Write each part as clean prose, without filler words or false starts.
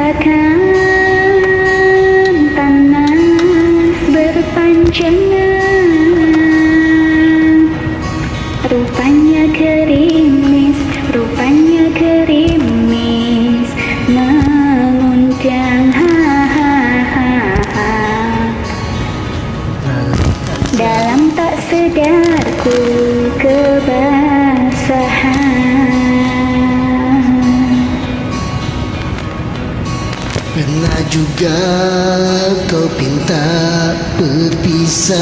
Bagaikan panas berpanjangan, rupanya gerimis mengundang dalam tak sedarku kebasahan. Pernah juga kau pinta perpisahan,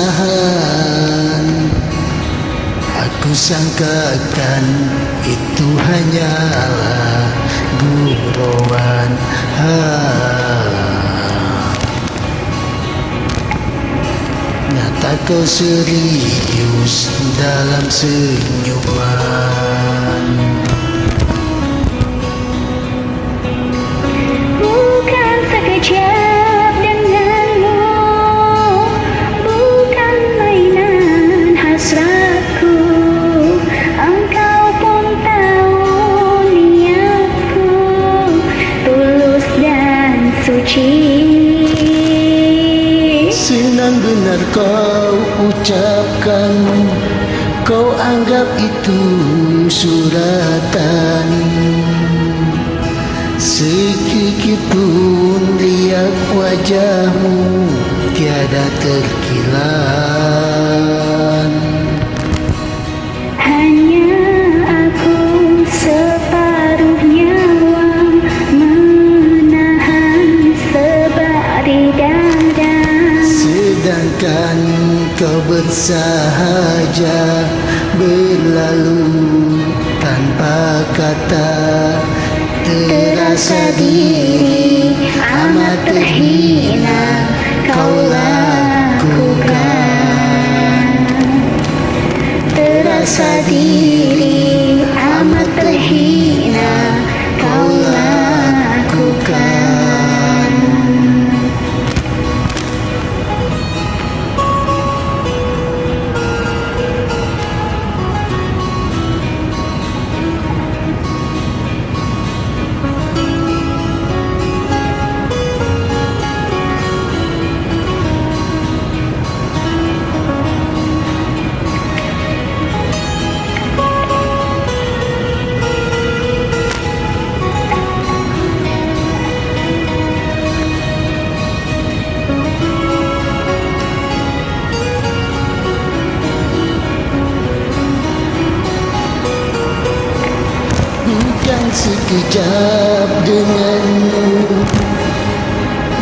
aku sangkakan itu hanyalah gurauan. Nyata kau serius dalam senyuman. Bukan sekejap denganmu, bukan mainan hasratku. Engkau pun tahu niatku tulus dan suci. Senang benar kau ucapkan, kau anggap itu suratan. Sedikit pun lihat wajahmu tiada terkilan. Hanya aku separuh nyawa menahan sebab di dada. Sedangkan kau bersahaja berlalu tanpa kata. Terasa diri amat terhina kau lakukan. Terasa diri amat terhina kau lakukan. Bukan sekejap denganmu,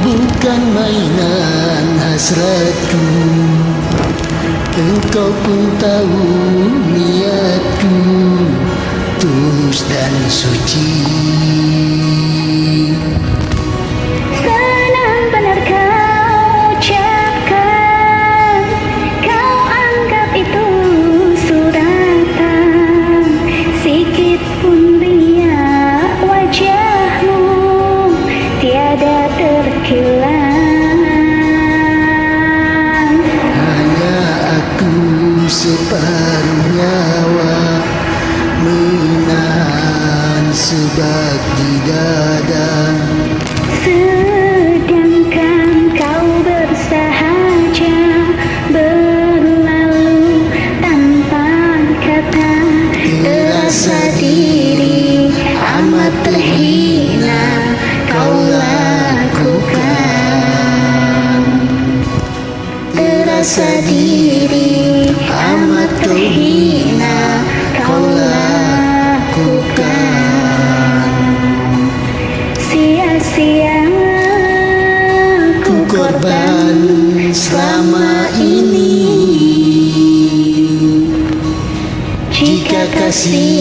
bukan mainan hasratku. Engkau pun tahu niatku tulus dan suci. Senang benar kau ucapkan, kau anggap itu suratan. Sikit pun riak wajahmu tiada terkilan. Hanya aku separuh nyawa menahan sebab di dada. Sedangkan kau bersahaja berlalu tanpa kata. Terasa diri amat terhina kau lakukan. Terasa diri amat terhina kau lakukan. Sia-sia ku korban selama ini. Jika kasih